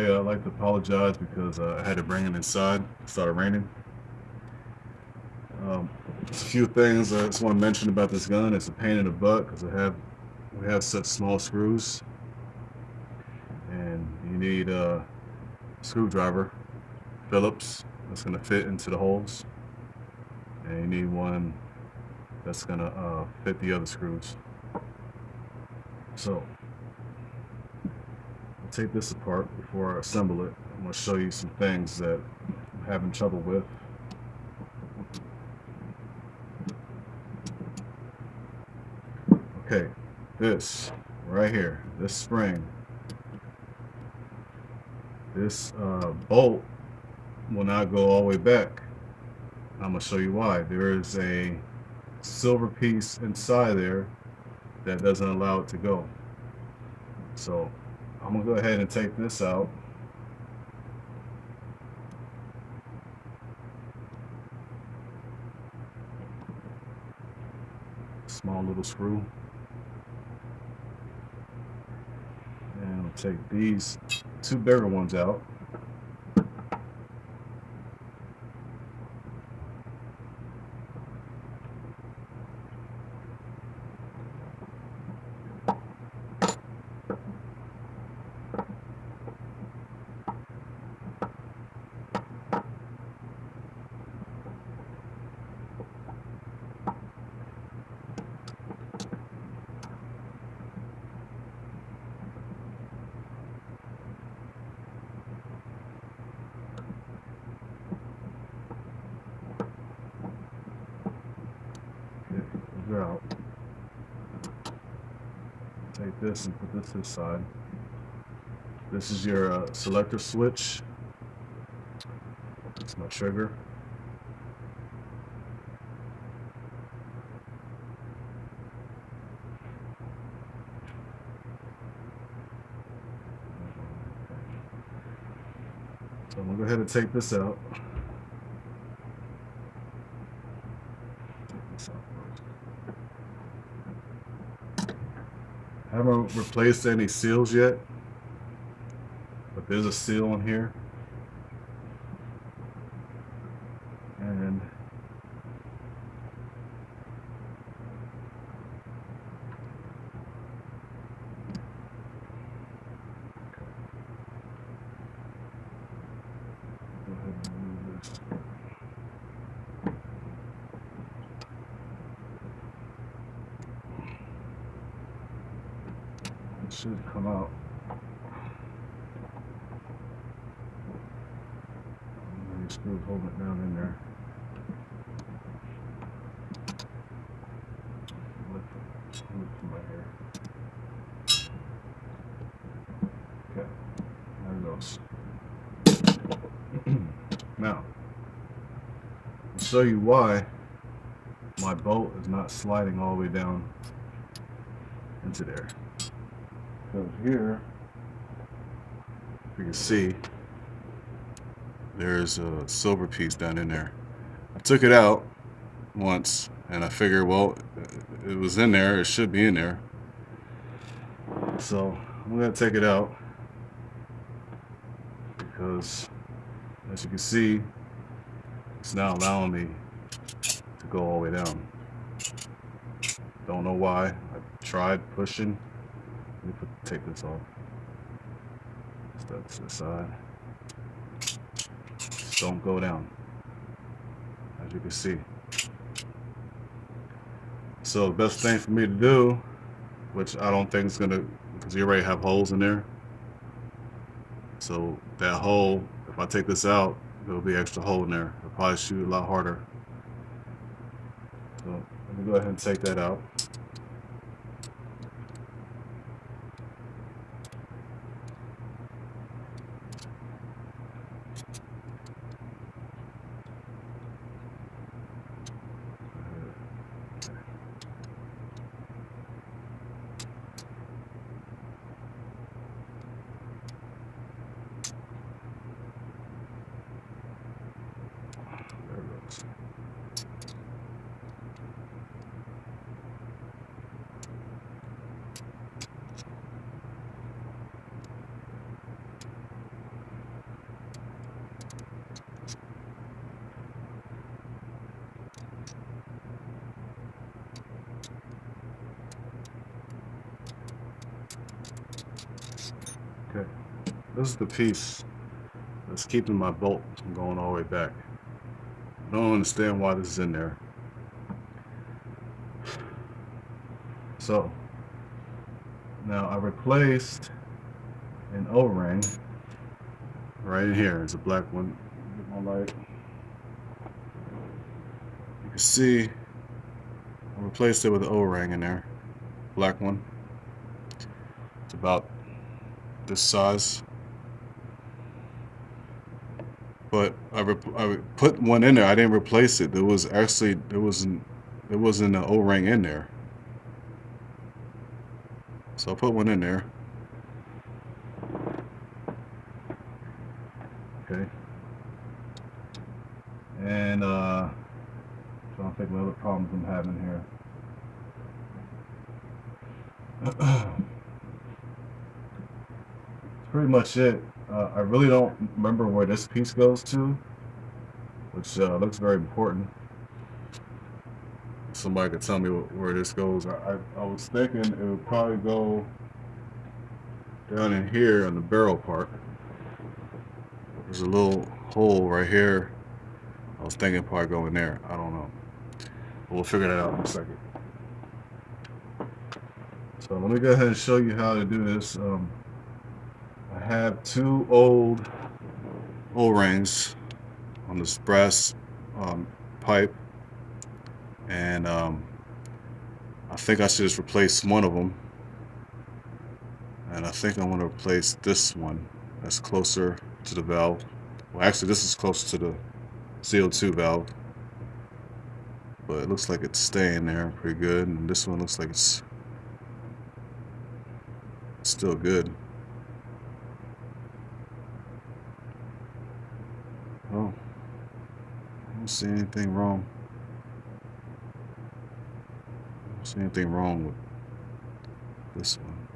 Okay, I'd like to apologize because I had to bring it inside. It started raining. Just a few things I just want to mention about this gun. It's a pain in the butt because we have such small screws, and you need a screwdriver, Phillips, that's going to fit into the holes, and you need one that's going to fit the other screws. So I'll take this apart before I assemble it. I'm going to show you some things that I'm having trouble with. Okay, this right here, this spring, this bolt will not go all the way back. I'm going to show you why. There is a silver piece inside there that doesn't allow it to go. So I'm going to go ahead and take this out. Small little screw. And I'll take these two bigger ones out. Out. Take this and put this aside. This is your selector switch. It's my trigger. So I'm gonna go ahead and take this out. I haven't replaced any seals yet, but there's a seal in here. And go ahead and remove this. It should come out. These screws holding it down in there. Lift from right here. Okay, there it goes. Now, I'll show you why my bolt is not sliding all the way down into there. Because here, if you can see, there's a silver piece down in there. I took it out once and I figured, well, it was in there, it should be in there. So I'm gonna take it out because, as you can see, it's not allowing me to go all the way down. Don't know why. I tried pushing. Let me take this off. Step to the side. Just don't go down, as you can see. So the best thing for me to do, which I don't think is gonna, because you already have holes in there. So that hole, if I take this out, there'll be an extra hole in there. It'll probably shoot a lot harder. So let me go ahead and take that out. this is the piece that's keeping my bolt from going all the way back. I don't understand why this is in there. So now I replaced an O-ring right in here. It's a black one. Get my light. You can see I replaced it with an O-ring in there. Black one. It's about this size. But I put one in there. I didn't replace it. There was actually there wasn't an O-ring in there. So I put one in there. Okay. And trying to think of other problems I'm having here. That's pretty much it. I really don't remember where this piece goes to, which looks very important. Somebody could tell me where this goes. I was thinking it would probably go down in here on the barrel part. There's a little hole right here. I was thinking probably go in there. I don't know. But we'll figure that out in a second. So let me go ahead and show you how to do this. I have two old O-rings on this brass pipe, and I think I should just replace one of them, and I think I'm going to replace this one that's closer to the valve. Well, actually this is closer to the CO2 valve, but it looks like it's staying there pretty good, and this one looks like it's still good. Oh, I don't see anything wrong. I don't see anything wrong with this one.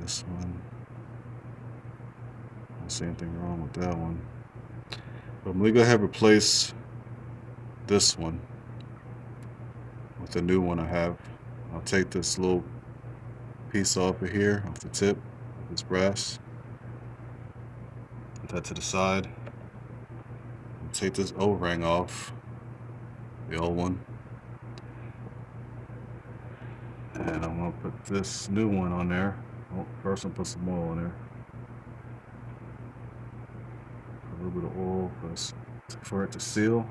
This one. I don't see anything wrong with that one. But I'm going to go ahead and replace this one with the new one I have. I'll take this little piece off of here, off the tip of this brass. Put that to the side. I'll take this O-ring off, the old one. And I'm going to put this new one on there. Oh, first I'll put some oil on there. A little bit of oil for it to seal.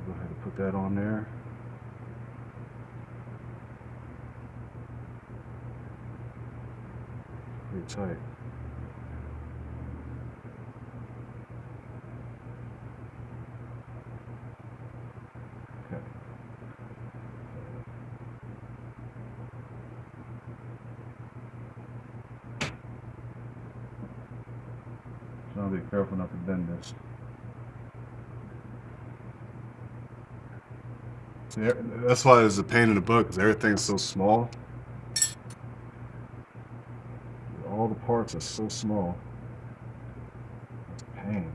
Go ahead and put that on there. Pretty tight. Okay. So I'll be careful not to bend this. See, that's why it's a pain in the butt, because everything's so small. All the parts are so small. It's a pain.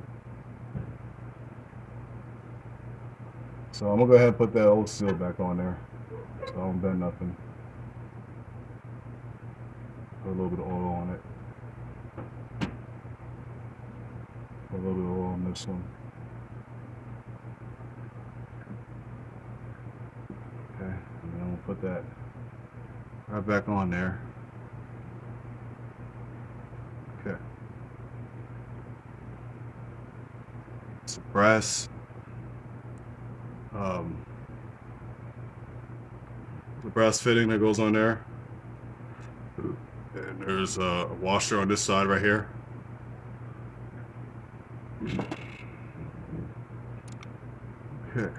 So I'm gonna go ahead and put that old seal back on there, so I don't bend nothing. Put a little bit of oil on it. Put a little bit of oil on this one. Okay, and then I'm gonna put that right back on there. Okay. It's a brass the brass fitting that goes on there. And there's a washer on this side right here. Okay.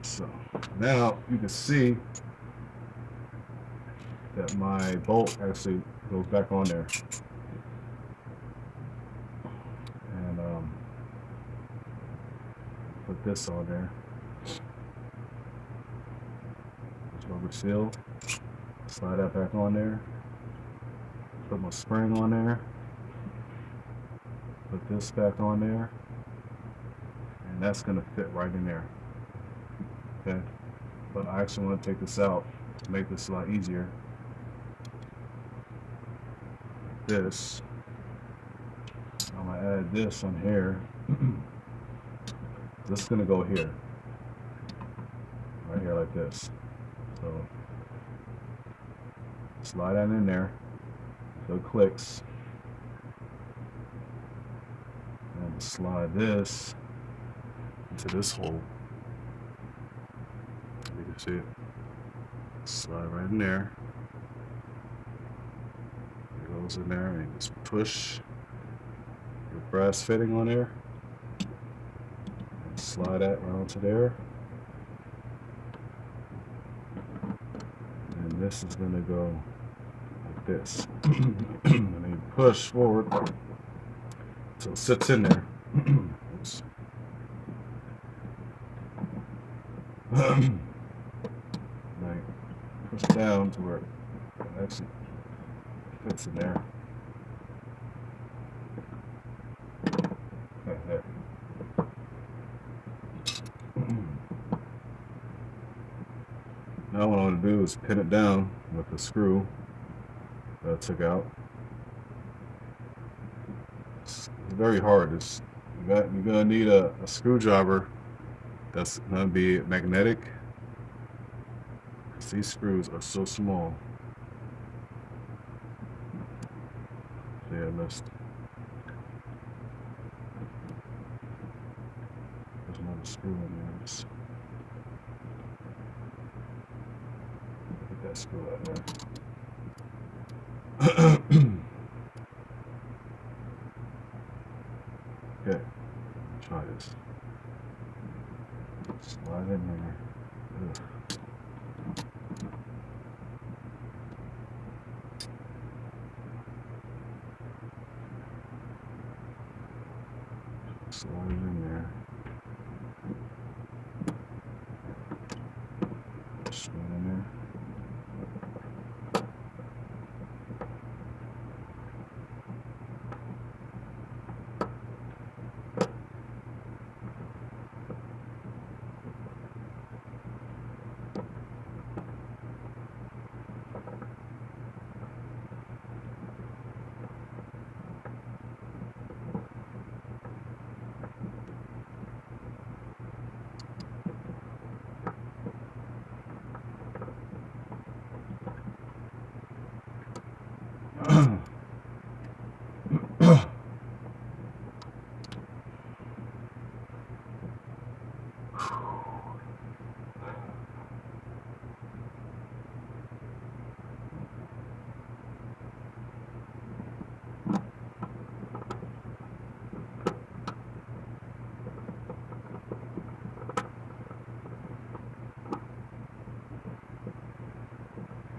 So now you can see that my bolt actually goes back on there. And put this on there. Rubber seal. Slide that back on there. Put my spring on there. Put this back on there. And that's gonna fit right in there. Okay. but I actually want to take this out to make this a lot easier. This, I'm gonna add this on here. This is gonna go here, right here like this. So slide that in there, so it clicks, and slide this into this hole. You can see it. Slide right in there. It goes in there, and you just push your brass fitting on there, and slide that around to there. And this is going to go like this. And then you push forward so it sits in there. Oops. Like push down to where it actually fits in there. Okay, there. Now what I want to do is pin it down with the screw that I took out. It's very hard. You're gonna need a screwdriver that's gonna be magnetic. These screws are so small. Yeah, I missed. There's another screw in there. Just put that screw out there. Okay, try this. Slide in there. Ugh. Slide it in there. Slide in there.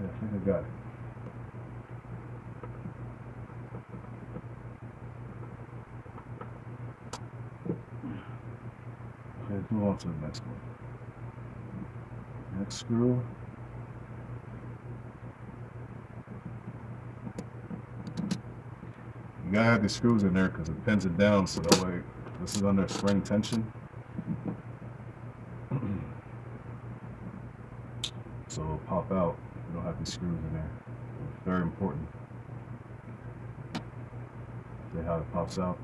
I think I got it. Okay, let's move on to the next one. Next screw. You gotta have these screws in there because it pins it down so that way this is under spring tension. So it'll pop out. You don't have these screws in there. It's very important. See how it pops out?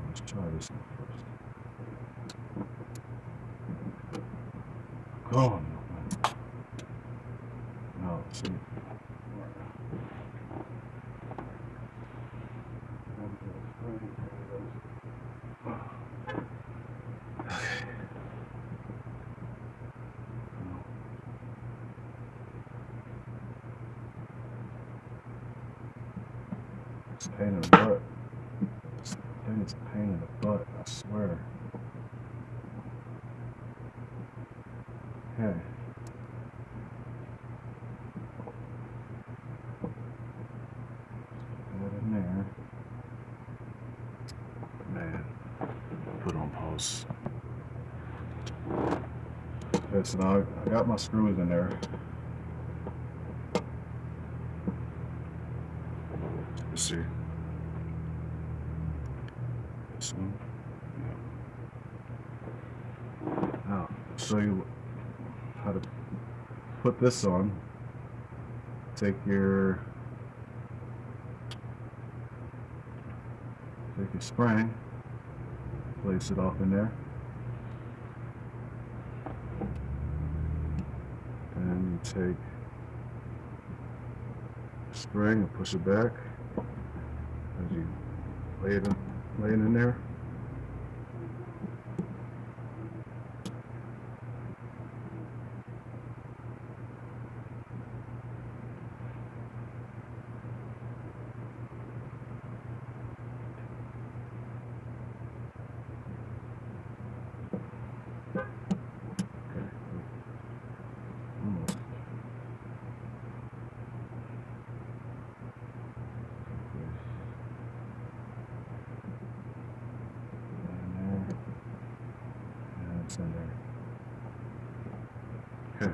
Let's try this one first. Go on. No, see. It's a pain in the butt. This thing is a pain in the butt, I swear. Okay. Put that in there. Man, put it on pause. Okay, so now I got my screws in there. Let's see. show you how to put this on. Take your spring, place it off in there, and you take the spring and push it back as you lay it in there. In there. Okay.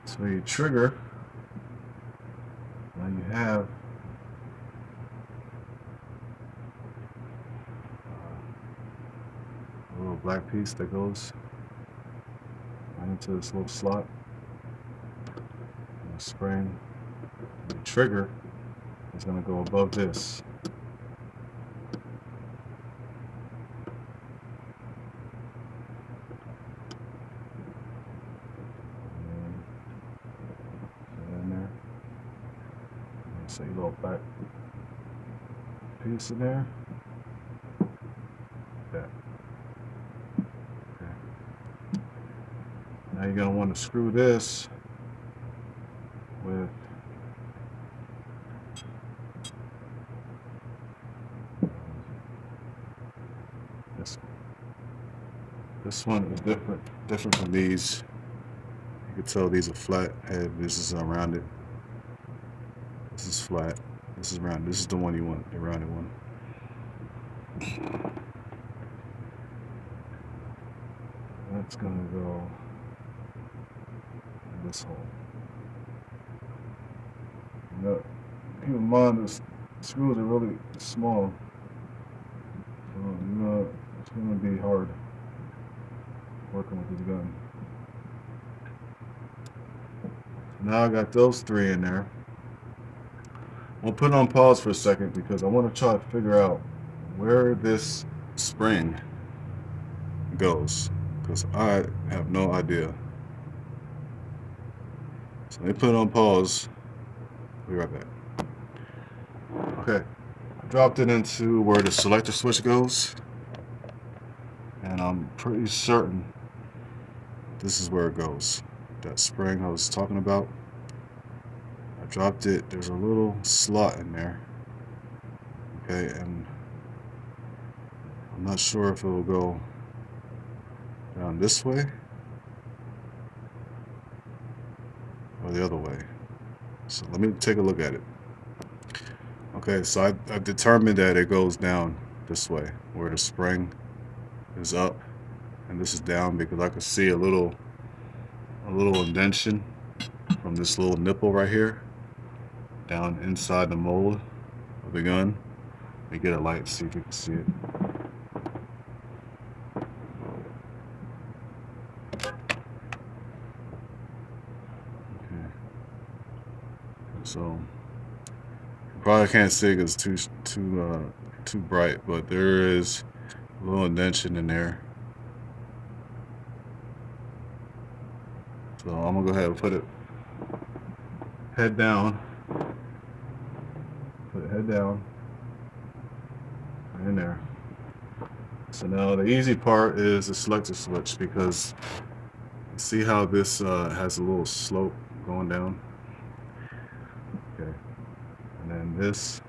So you trigger. Now you have a little black piece that goes right into this little slot. And the spring. The trigger is going to go above this. So a little back piece in there. That. Okay. Now you're going to want to screw this with this one is different from these. You can tell these are flat head. This is rounded. This is flat. This is round. This is the one you want, the rounded one. That's gonna go in this hole. Now, keep in mind the screws are really small, so it's gonna be hard working with this gun. Now I got those three in there. I'll put it on pause for a second because I want to try to figure out where this spring goes, because I have no idea. So let me put it on pause. I'll be right back. Okay, I dropped it into where the selector switch goes, and I'm pretty certain this is where it goes. That spring I was talking about. I dropped it. There's a little slot in there. Okay, and I'm not sure if it will go down this way or the other way. So let me take a look at it. Okay, so I determined that it goes down this way, where the spring is up and this is down, because I could see a little indentation from this little nipple right here down inside the mold of the gun. Let me get a light, see if you can see it. Okay. So you probably can't see it because it's too bright, but there is a little indentation in there. So I'm gonna go ahead and put it head down. Put it head down. Right in there. So now the easy part is the selector switch, because you see how this has a little slope going down. Okay. And then this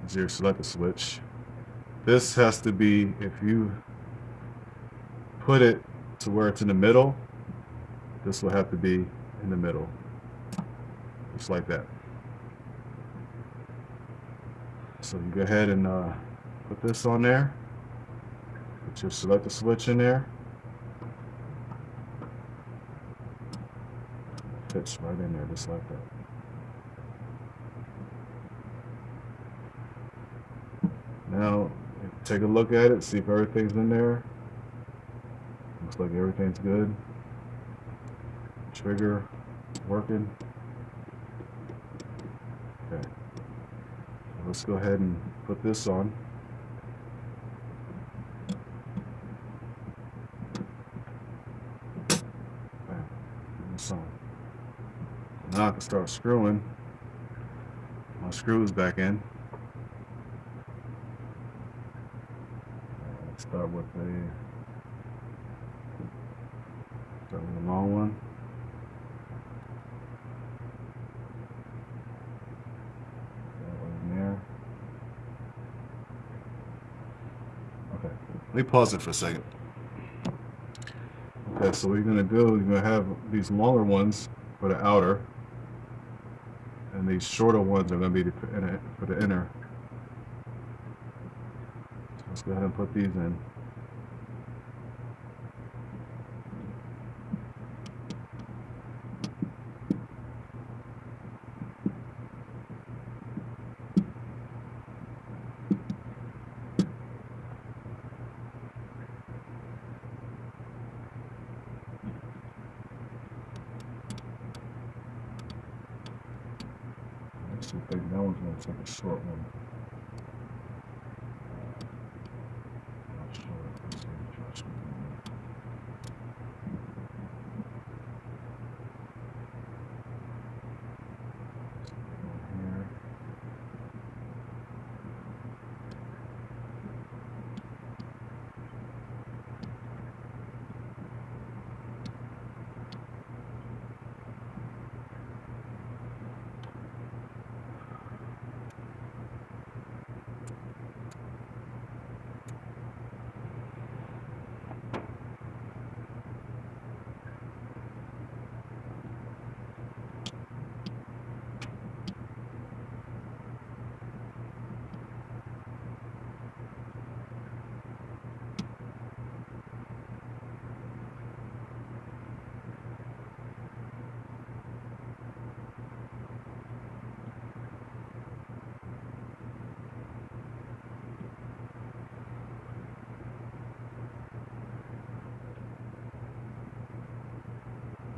is your selector switch. This has to be, if you put it to where it's in the middle, this will have to be in the middle, just like that. So you go ahead and put this on there, put your selector switch in there, fits right in there just like that. Now take a look at it, see if everything's in there. Looks like everything's good. Trigger working. Okay. So let's go ahead and put this on. Bam. Put this on. Now I can start screwing my screws back in. Let's start with a long one. That one in there. Okay, let me pause it for a second. Okay, so what you're gonna do, you're gonna have these longer ones for the outer, and these shorter ones are gonna be for the inner. So let's go ahead and put these in. I think that one's going to take a short one. Not sure. Let's see. Let's go here.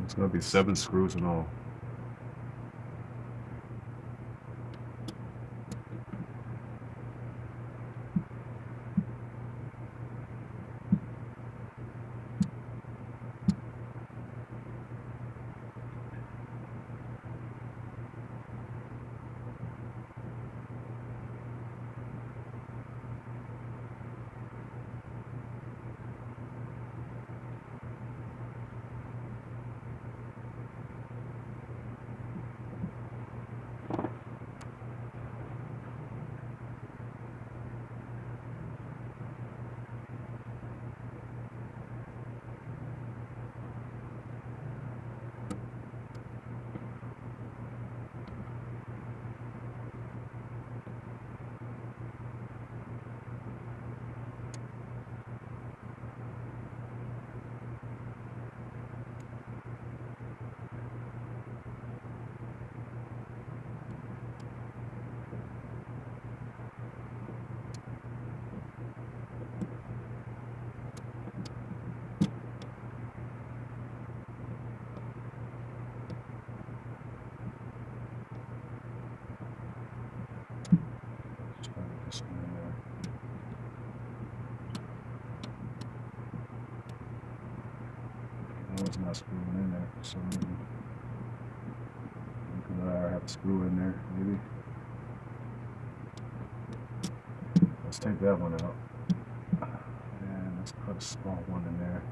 It's going to be 7 screws in all. It's not screwing in there for some reason. Because I have a screw in there, maybe. Let's take that one out. And let's put a small one in there.